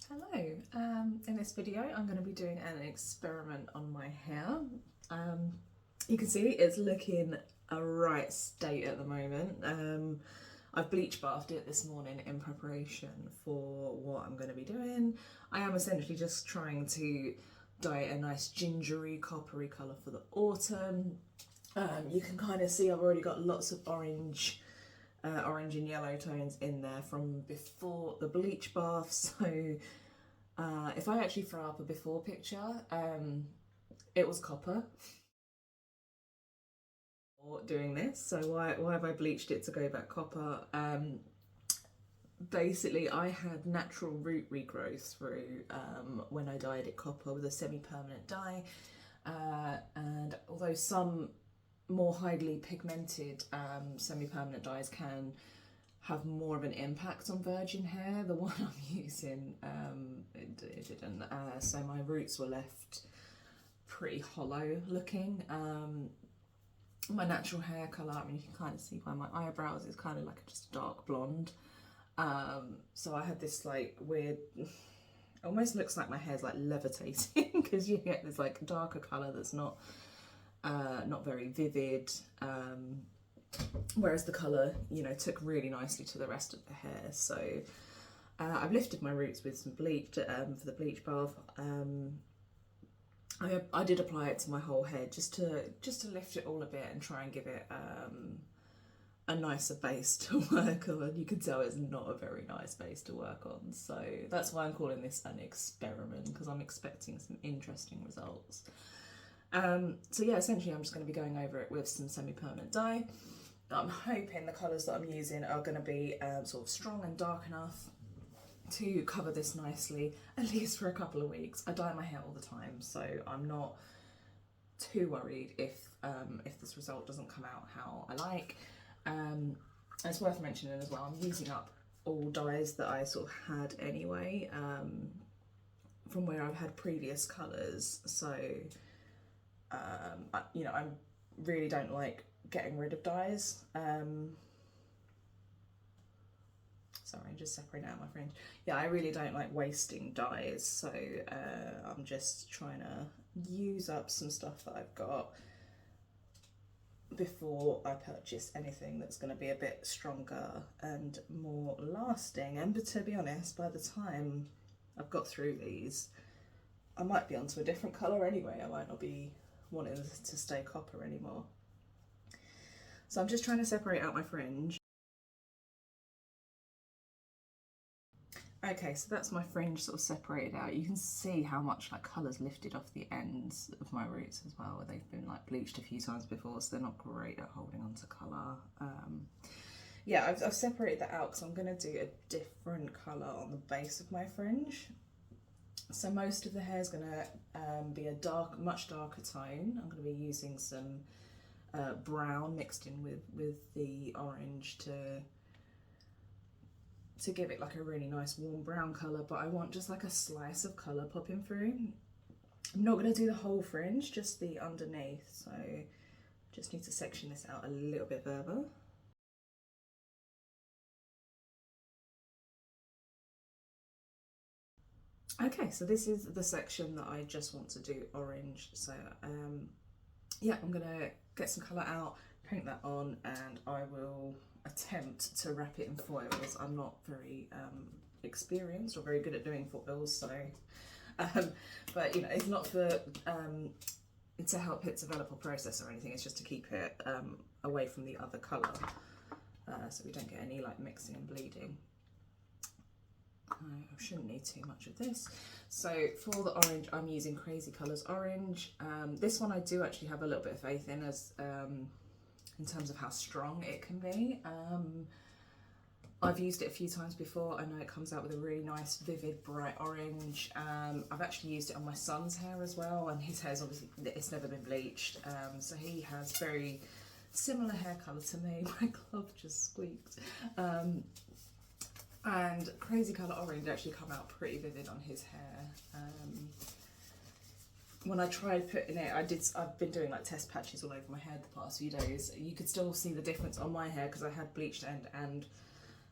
Hello, in this video I'm going to be doing an experiment on my hair. You can see it's looking a right state at the moment. I've bleach bathed it this morning in preparation for what I'm going to be doing. I am essentially just trying to dye it a nice gingery coppery colour for the autumn. You can kind of see I've already got lots of orange and yellow tones in there from before the bleach bath. So if I actually throw up a before picture, it was copper doing this. So why have I bleached it to go back copper? Basically, I had natural root regrowth through when I dyed it copper with a semi-permanent dye, and although some more highly pigmented semi-permanent dyes can have more of an impact on virgin hair, the one I'm using it didn't. So my roots were left pretty hollow looking. My natural hair colour, I mean, you can kind of see by my eyebrows, it's kind of like just a dark blonde. So I had this like weird, almost looks like my hair's like levitating because you get this like darker colour that's not very vivid. Whereas the colour, you know, took really nicely to the rest of the hair. So I've lifted my roots with some bleach for the bleach bath. I did apply it to my whole head just to lift it all a bit and try and give it a nicer base to work on. You can tell it's not a very nice base to work on. So that's why I'm calling this an experiment, because I'm expecting some interesting results. So yeah, essentially I'm just going to be going over it with some semi-permanent dye. I'm hoping the colours that I'm using are going to be sort of strong and dark enough to cover this nicely, at least for a couple of weeks. I dye my hair all the time, so I'm not too worried if this result doesn't come out how I like. It's worth mentioning as well, I'm using up all dyes that I sort of had anyway, from where I've had previous colours. So, I really don't like getting rid of dyes. Sorry, just separating out my fringe. Yeah, I really don't like wasting dyes, so I'm just trying to use up some stuff that I've got before I purchase anything that's going to be a bit stronger and more lasting. And to be honest, by the time I've got through these, I might be onto a different colour anyway. I might not be wanting to stay copper anymore. So I'm just trying to separate out my fringe. Okay, so that's my fringe sort of separated out. You can see how much like colour's lifted off the ends of my roots as well, where they've been like bleached a few times before, so they're not great at holding on to colour. Yeah, I've separated that out because I'm going to do a different colour on the base of my fringe. So most of the hair is going to be a much darker tone. I'm going to be using some brown mixed in with the orange to give it like a really nice warm brown colour, but I want just like a slice of colour popping through. I'm not going to do the whole fringe, just the underneath, so just need to section this out a little bit further. Okay, so this is the section that I just want to do orange. So yeah, I'm going to get some colour out, paint that on, and I will attempt to wrap it in foils. I'm not very experienced or very good at doing foils, so but you know, it's not for to help it develop a process or anything. It's just to keep it away from the other colour, so we don't get any like mixing and bleeding. I shouldn't need too much of this. So for the orange, I'm using Crazy Colours Orange. This one I do actually have a little bit of faith in, as in terms of how strong it can be. I've used it a few times before. I know it comes out with a really nice, vivid, bright orange. I've actually used it on my son's hair as well, and his hair's obviously, it's never been bleached, so he has very similar hair colour to me. My glove just squeaked. And Crazy Colour Orange actually come out pretty vivid on his hair. When I tried putting it, I've been doing like test patches all over my hair the past few days. You could still see the difference on my hair because I had bleached end and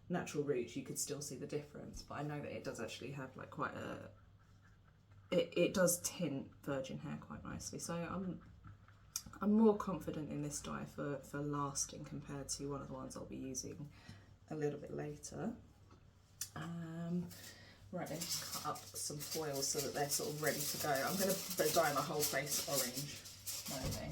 natural roots, you could still see the difference. But I know that it does actually have like quite a, it does tint virgin hair quite nicely. So I'm more confident in this dye for lasting compared to one of the ones I'll be using a little bit later. Right, then just cut up some foils so that they're sort of ready to go. I'm going to dye my whole face orange. Okay.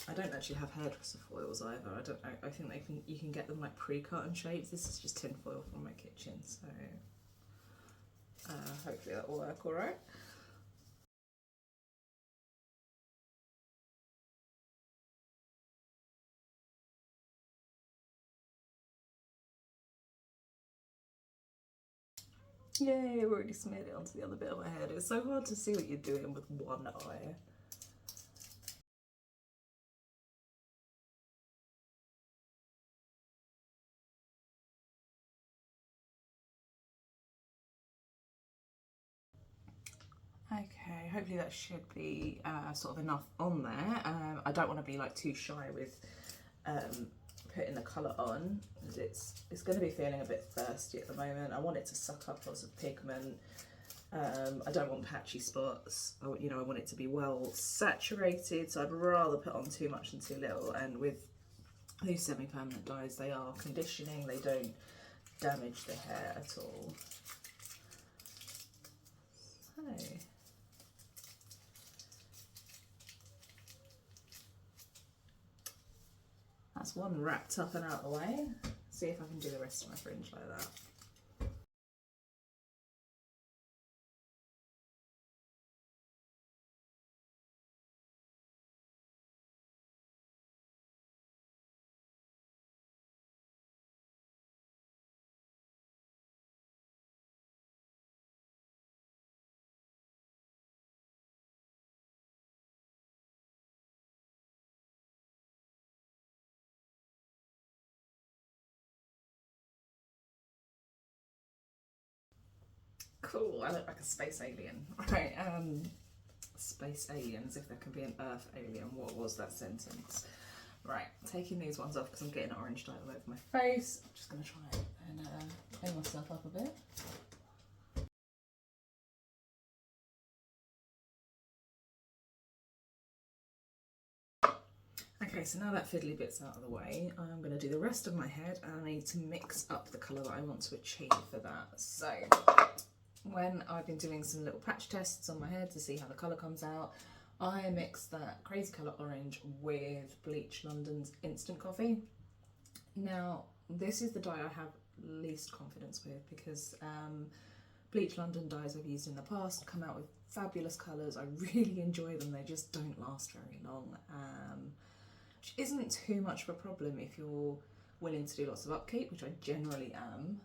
I don't actually have hairdresser foils either. I don't know. I think you can get them like pre-cut in shapes. This is just tin foil from my kitchen, so hopefully that will work all right. Yay, I've already smeared it onto the other bit of my head. It's so hard to see what you're doing with one eye. Okay, hopefully that should be sort of enough on there. I don't want to be like too shy with putting the colour on, because it's going to be feeling a bit thirsty at the moment. I want it to suck up lots of pigment. I don't want patchy spots. I want it to be well saturated, so I'd rather put on too much than too little. And with these semi-permanent dyes, they are conditioning, they don't damage the hair at all. So that's one wrapped up and out of the way. See if I can do the rest of my fringe like that. Cool, I look like a space alien. Right, space aliens, if there can be an Earth alien, what was that sentence? Right, taking these ones off because I'm getting orange dye all over my face. I'm just going to try and clean myself up a bit. Okay, so now that fiddly bit's out of the way, I'm going to do the rest of my head, and I need to mix up the colour that I want to achieve for that. So when I've been doing some little patch tests on my head to see how the colour comes out, I mixed that crazy colour orange with Bleach London's Instant Coffee. Now, this is the dye I have least confidence with, because Bleach London dyes I've used in the past come out with fabulous colours. I really enjoy them, they just don't last very long, which isn't too much of a problem if you're willing to do lots of upkeep, which I generally am.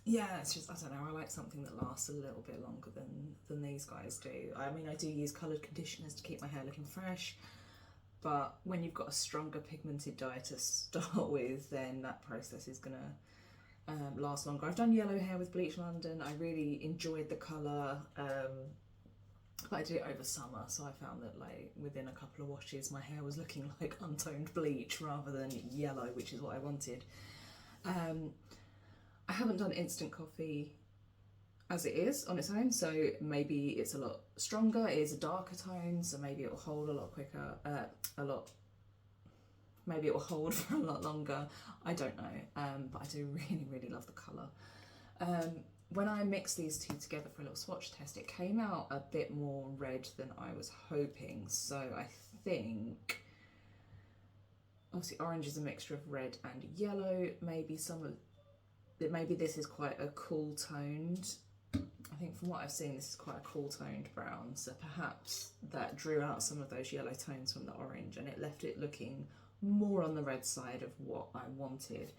Yeah, it's just, I don't know, I like something that lasts a little bit longer than these guys do. I mean, I do use coloured conditioners to keep my hair looking fresh, but when you've got a stronger pigmented dye to start with, then that process is going to last longer. I've done yellow hair with Bleach London. I really enjoyed the colour, but I did it over summer, so I found that like within a couple of washes my hair was looking like untoned bleach rather than yellow, which is what I wanted. I haven't done Instant Coffee as it is on its own, so maybe it's a lot stronger. It is a darker tone, so maybe it will hold a lot quicker, maybe it will hold for a lot longer. I don't know, but I do really love the colour. When I mixed these two together for a little swatch test, it came out a bit more red than I was hoping, so I think obviously orange is a mixture of red and yellow. Maybe this is quite a cool toned. I think from what I've seen, this is quite a cool toned brown, so perhaps that drew out some of those yellow tones from the orange and it left it looking more on the red side of what I wanted.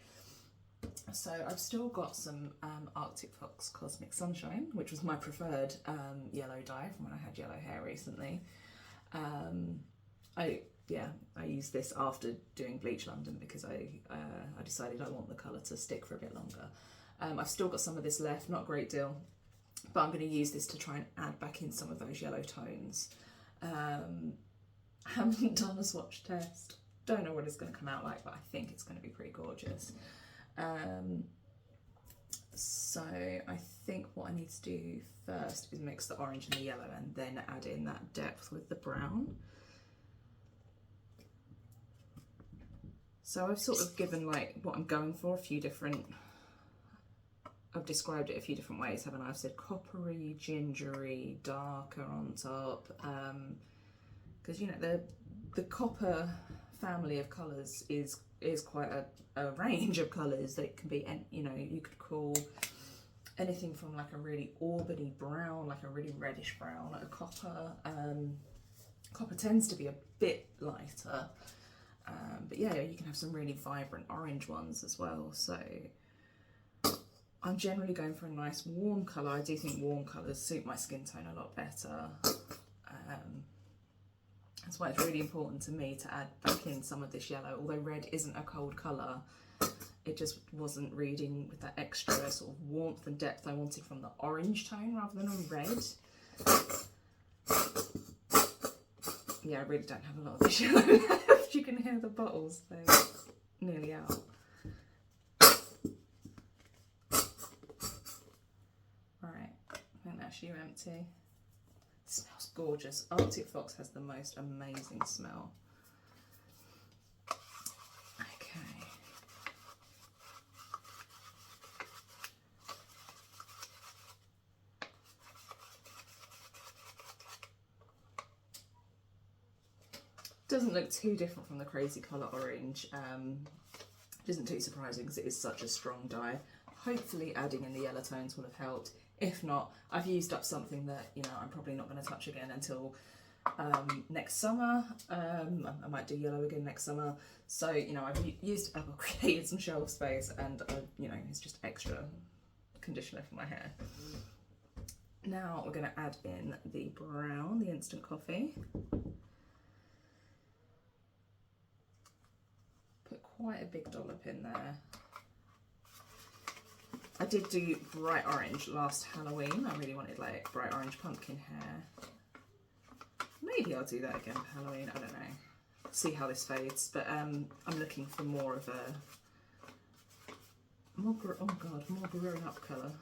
So I've still got some Arctic Fox Cosmic Sunshine, which was my preferred yellow dye from when I had yellow hair recently. I used this after doing Bleach London because I decided I want the colour to stick for a bit longer. I've still got some of this left, not a great deal, but I'm going to use this to try and add back in some of those yellow tones. Haven't done a swatch test, don't know what it's going to come out like, but I think it's going to be pretty gorgeous. So I think what I need to do first is mix the orange and the yellow and then add in that depth with the brown. So I've sort of given like what I'm going for a few different, I've described it a few different ways, haven't I? I've said coppery, gingery, darker on top, because you know the copper family of colours is quite a range of colours that it can be, and you know, you could call anything from like a really auburney brown, like a really reddish brown, like a copper. Copper tends to be a bit lighter, but yeah, you can have some really vibrant orange ones as well. So I'm generally going for a nice warm colour. I do think warm colours suit my skin tone a lot better. That's why it's really important to me to add back in some of this yellow. Although red isn't a cold colour, it just wasn't reading with that extra sort of warmth and depth I wanted from the orange tone rather than on red. Yeah, I really don't have a lot of this yellow left. You can hear the bottles, they're nearly out. Right, I think that's you empty. It smells gorgeous. Arctic Fox has the most amazing smell. Okay. Doesn't look too different from the Crazy Colour Orange. It isn't too surprising because it is such a strong dye. Hopefully adding in the yellow tones will have helped. If not, I've used up something that, you know, I'm probably not going to touch again until next summer. I might do yellow again next summer. So, you know, I've used up, I've created some shelf space, and, you know, it's just extra conditioner for my hair. Now we're going to add in the brown, the instant coffee. Put quite a big dollop in there. I did do bright orange last Halloween. I really wanted like bright orange pumpkin hair. Maybe I'll do that again for Halloween, I don't know. See how this fades, but I'm looking for more of a more grown up colour.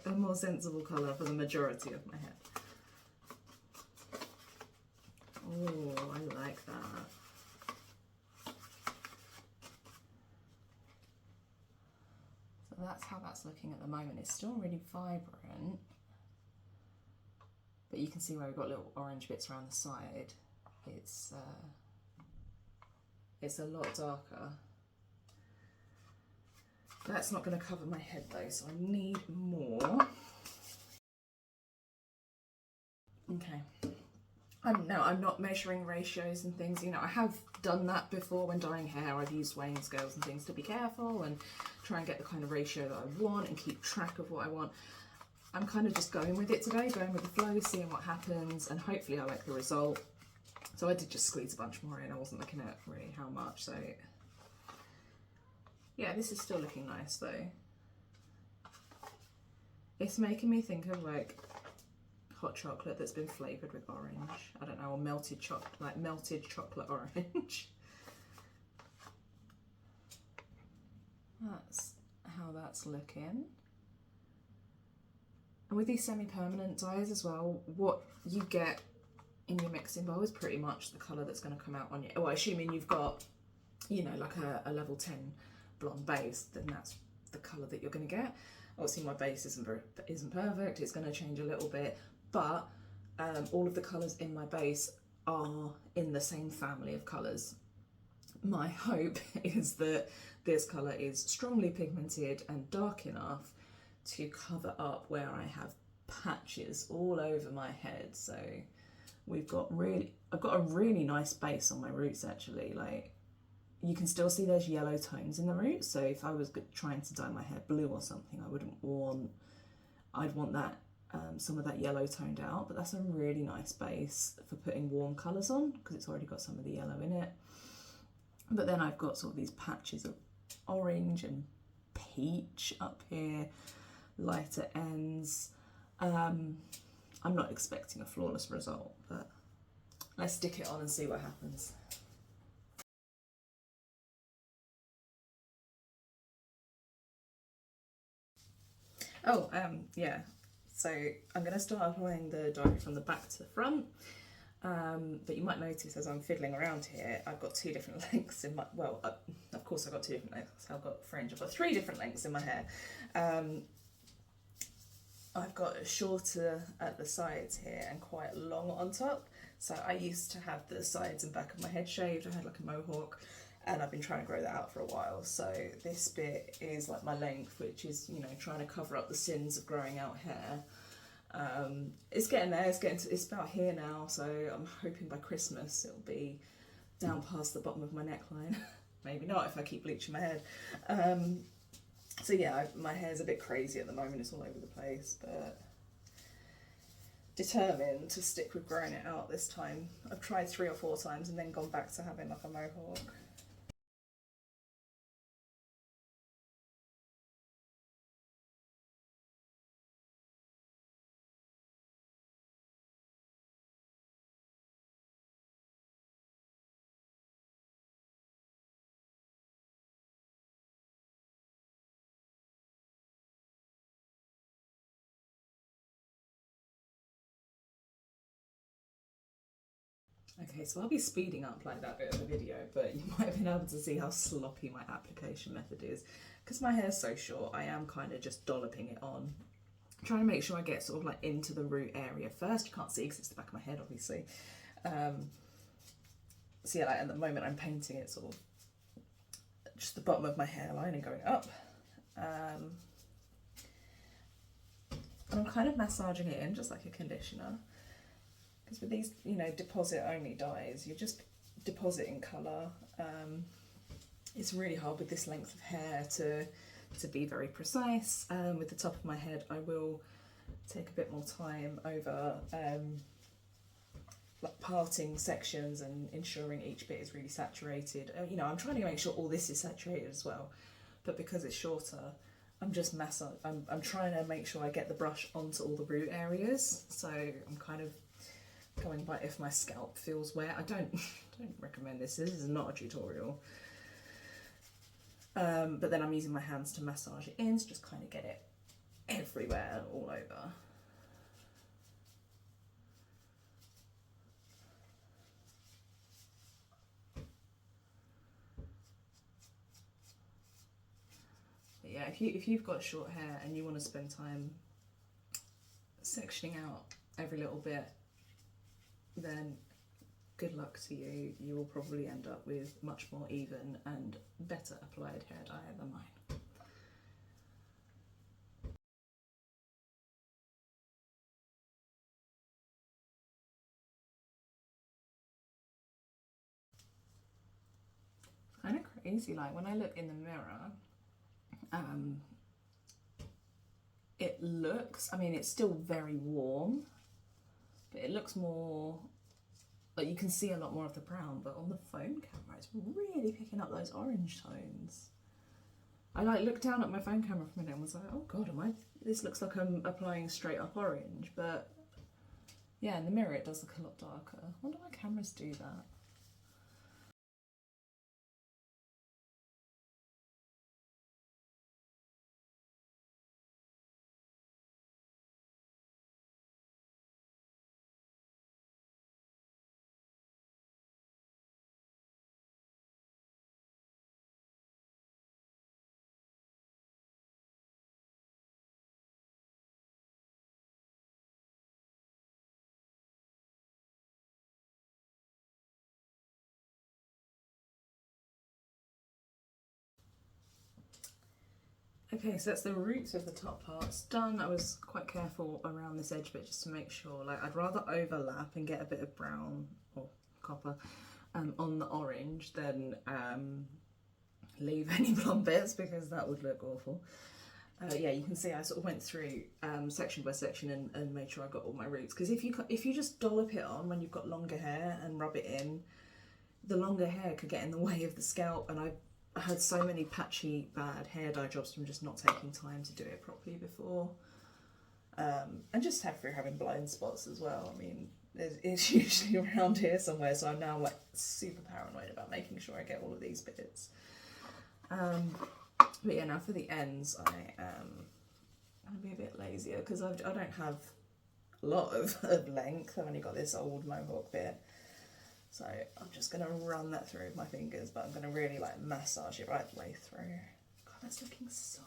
A more sensible colour for the majority of my hair. Oh, I like that. So that's how that's looking at the moment. It's still really vibrant, but you can see where we've got little orange bits around the side. It's a lot darker. That's not going to cover my head though, so I need more. Okay. I'm not measuring ratios and things, you know, I have done that before when dyeing hair. I've used weighing scales and things to be careful and try and get the kind of ratio that I want and keep track of what I want. I'm kind of just going with it today, going with the flow, seeing what happens, and hopefully I like the result. So I did just squeeze a bunch more in. I wasn't looking at really how much, so yeah, this is still looking nice though. It's making me think of like hot chocolate that's been flavoured with orange. I don't know, or melted chocolate, like melted chocolate orange. That's how that's looking. And with these semi-permanent dyes as well, what you get in your mixing bowl is pretty much the colour that's going to come out on you. Well, assuming you've got, you know, like a level 10 blonde base, then that's the colour that you're going to get. Obviously my base isn't perfect, it's going to change a little bit, but all of the colours in my base are in the same family of colours. My hope is that this colour is strongly pigmented and dark enough to cover up where I have patches all over my head. So I've got a really nice base on my roots actually. Like, you can still see there's yellow tones in the roots, so if I was trying to dye my hair blue or something, I'd want that some of that yellow toned out, but that's a really nice base for putting warm colours on because it's already got some of the yellow in it. But then I've got sort of these patches of orange and peach up here, lighter ends. I'm not expecting a flawless result, but let's stick it on and see what happens. Oh, yeah, so I'm going to start applying the dye from the back to the front, but you might notice as I'm fiddling around here, I've got two different lengths in my, well, of course I've got two different lengths, I've got fringe, I've got three different lengths in my hair. I've got shorter at the sides here and quite long on top. So I used to have the sides and back of my head shaved, I had like a mohawk, and I've been trying to grow that out for a while. So this bit is like my length, which is, you know, trying to cover up the sins of growing out hair. It's getting there, it's about here now, so I'm hoping by Christmas it'll be down past the bottom of my neckline. Maybe not if I keep bleaching my head. So yeah, my hair's a bit crazy at the moment, it's all over the place, but determined to stick with growing it out this time. I've tried 3 or 4 times and then gone back to having like a mohawk. Okay, so I'll be speeding up like that bit of the video, but you might have been able to see how sloppy my application method is. Because my hair's so short, I am kind of just dolloping it on. Trying to make sure I get sort of like into the root area first. You can't see because it's the back of my head, obviously. So yeah, like at the moment I'm painting it sort of just the bottom of my hairline and going up. And I'm kind of massaging it in just like a conditioner. Because with these, you know, deposit only dyes, you're just depositing colour. It's really hard with this length of hair to be very precise. With the top of my head, I will take a bit more time over like parting sections and ensuring each bit is really saturated. You know, I'm trying to make sure all this is saturated as well, but because it's shorter, I'm just I'm trying to make sure I get the brush onto all the root areas. So I'm kind of going by if my scalp feels wet. I don't recommend this. This is not a tutorial. But then I'm using my hands to massage it in, so just kind of get it everywhere, all over. But yeah, if you've got short hair and you want to spend time sectioning out every little bit, then good luck to you. You will probably end up with much more even and better applied hair dye than mine. It's kind of crazy, like when I look in the mirror, it looks, I mean, it's still very warm, but it looks more, like you can see a lot more of the brown, but on the phone camera it's really picking up those orange tones. I like looked down at my phone camera for a minute and was like, oh god, this looks like I'm applying straight up orange, but yeah, in the mirror it does look a lot darker. I wonder why cameras do that. Okay, so that's the roots of the top parts done. I was quite careful around this edge bit just to make sure, like I'd rather overlap and get a bit of brown or copper on the orange than leave any blonde bits, because that would look awful. Yeah, you can see I sort of went through section by section and made sure I got all my roots, because if you just dollop it on when you've got longer hair and rub it in, the longer hair could get in the way of the scalp, and I had so many patchy bad hair dye jobs from just not taking time to do it properly before. And just through having blind spots as well. I mean, it's usually around here somewhere, so I'm now like super paranoid about making sure I get all of these bits. But yeah, now for the ends, I'm gonna be a bit lazier because I don't have a lot of length. I've only got this old mohawk bit, so I'm just gonna run that through with my fingers, but I'm gonna really like massage it right the way through. God, that's looking so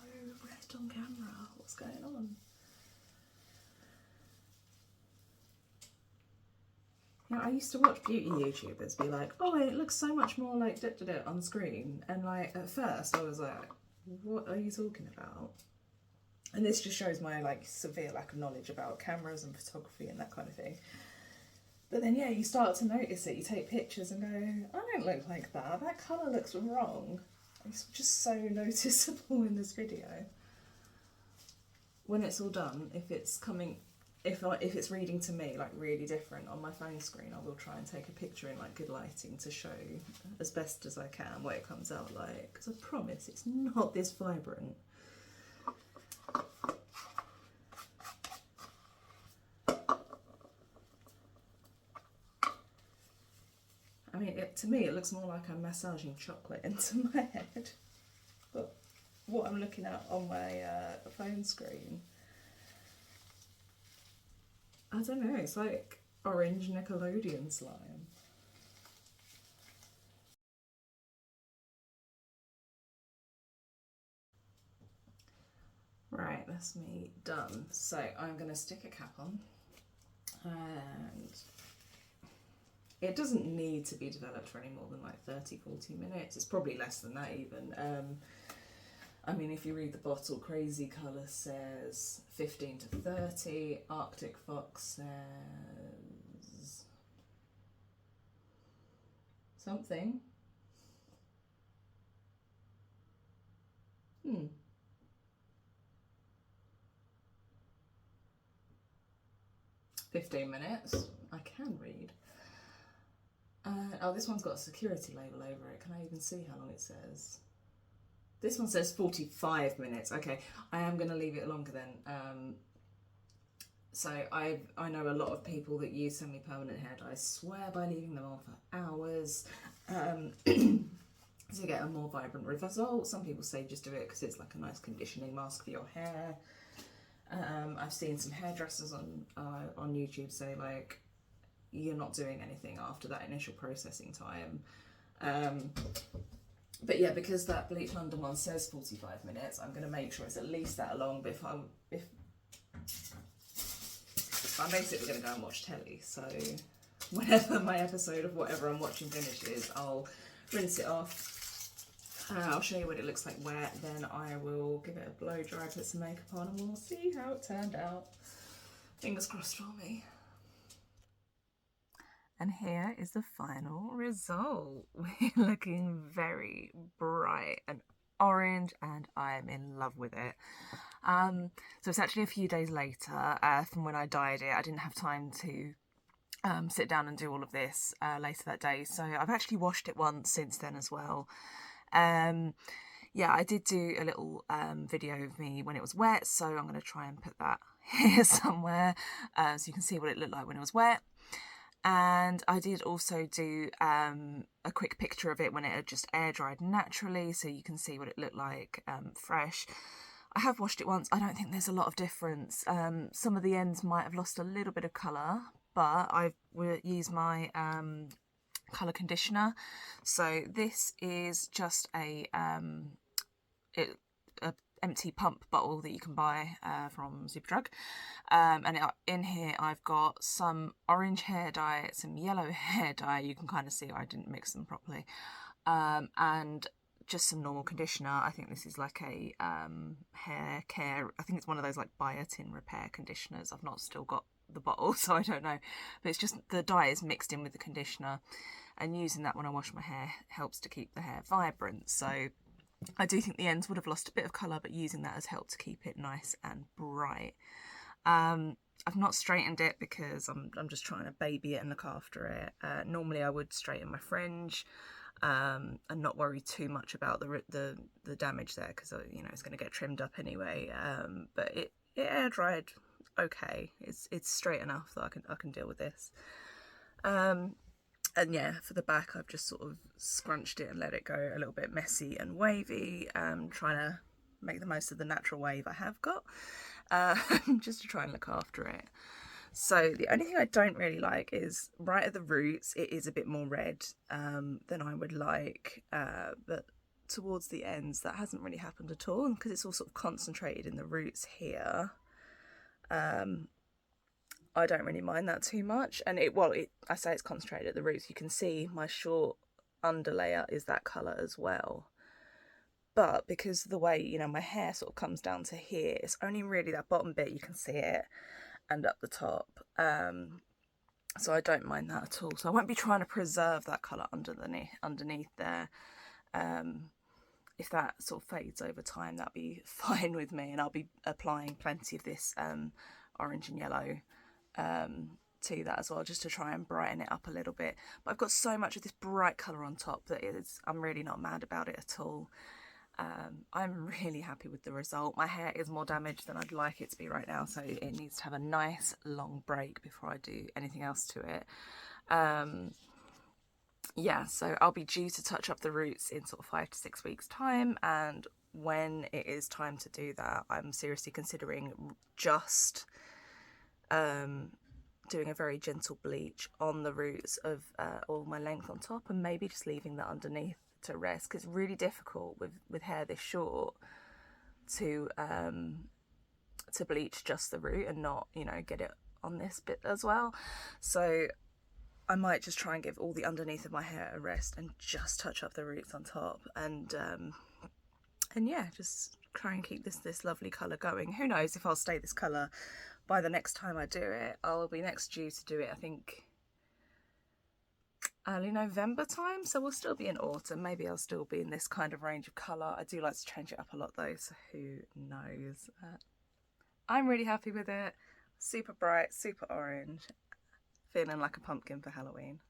red on camera. What's going on? Yeah, I used to watch beauty YouTubers be like, oh, it looks so much more like on screen. And like at first I was like, what are you talking about? And this just shows my like severe lack of knowledge about cameras and photography and that kind of thing. But then yeah, you start to notice it. You take pictures and go, I don't look like that. That colour looks wrong. It's just so noticeable in this video. When it's all done, if it's coming, if it's reading to me like really different on my phone screen, I will try and take a picture in like good lighting to show as best as I can what it comes out like. Because I promise it's not this vibrant. I mean, to me it looks more like I'm massaging chocolate into my head. But what I'm looking at on my phone screen, I don't know, it's like orange Nickelodeon slime. Right, that's me done. So I'm going to stick a cap on, and it doesn't need to be developed for any more than like 30-40 minutes. It's probably less than that even. I mean, if you read the bottle, Crazy Colour says 15 to 30. Arctic Fox says something. 15 minutes. I can read. Oh, this one's got a security label over it. Can I even see how long it says? This one says 45 minutes. Okay, I am going to leave it longer then. So I know a lot of people that use semi-permanent hair dye swear by leaving them on for hours to get a more vibrant result. Some people say just do it because it's like a nice conditioning mask for your hair. I've seen some hairdressers on YouTube say like you're not doing anything after that initial processing time. But yeah, because that Bleach London one says 45 minutes, I'm going to make sure it's at least that long. But if I'm basically going to go and watch telly, so whenever my episode of whatever I'm watching finishes, I'll rinse it off. I'll show you what it looks like wet, then I will give it a blow dry, put some makeup on, and we'll see how it turned out. Fingers crossed for me. And here is the final result. We're looking very bright and orange, and I'm in love with it. So it's actually a few days later from when I dyed it. I didn't have time to sit down and do all of this later that day, so I've actually washed it once since then as well. Yeah, I did do a little video of me when it was wet, so I'm going to try and put that here somewhere so you can see what it looked like when it was wet. And I did also do a quick picture of it when it had just air dried naturally, so you can see what it looked like fresh. I have washed it once. I don't think there's a lot of difference. Some of the ends might have lost a little bit of colour, but I've used my colour conditioner. So this is just a empty pump bottle that you can buy from Superdrug, and in here I've got some orange hair dye, some yellow hair dye. You can kind of see I didn't mix them properly, and just some normal conditioner. I think this is like a hair care, I think it's one of those like biotin repair conditioners. I've not still got the bottle, so I don't know, but it's just the dye is mixed in with the conditioner, and using that when I wash my hair helps to keep the hair vibrant. So I do think the ends would have lost a bit of colour, but using that has helped to keep it nice and bright. I've not straightened it because I'm just trying to baby it and look after it. Normally I would straighten my fringe, and not worry too much about the damage there, because you know it's going to get trimmed up anyway. But it air dried okay. It's straight enough that I can deal with this. And yeah, for the back, I've just sort of scrunched it and let it go a little bit messy and wavy, trying to make the most of the natural wave I have got, just to try and look after it. So the only thing I don't really like is right at the roots, it is a bit more red than I would like, but towards the ends, that hasn't really happened at all, because it's all sort of concentrated in the roots here. I don't really mind that too much, and I say it's concentrated at the roots. You can see my short underlayer is that colour as well. But because of the way, you know, my hair sort of comes down to here, it's only really that bottom bit you can see it, and up the top. So I don't mind that at all. So I won't be trying to preserve that colour underneath there. If that sort of fades over time, that'd be fine with me, and I'll be applying plenty of this orange and yellow to that as well, just to try and brighten it up a little bit. But I've got so much of this bright colour on top that I'm really not mad about it at all. I'm really happy with the result. My hair is more damaged than I'd like it to be right now, so it needs to have a nice long break before I do anything else to it. Yeah, so I'll be due to touch up the roots in sort of 5 to 6 weeks time, and when it is time to do that, I'm seriously considering just doing a very gentle bleach on the roots of all my length on top, and maybe just leaving that underneath to rest, because it's really difficult with hair this short to bleach just the root and not, you know, get it on this bit as well. So I might just try and give all the underneath of my hair a rest and just touch up the roots on top, and yeah, just try and keep this lovely colour going. Who knows if I'll stay this colour by the next time I do it. I'll be next due to do it, I think, early November time, so we'll still be in autumn. Maybe I'll still be in this kind of range of colour. I do like to change it up a lot though, so who knows. I'm really happy with it. Super bright, super orange, feeling like a pumpkin for Halloween.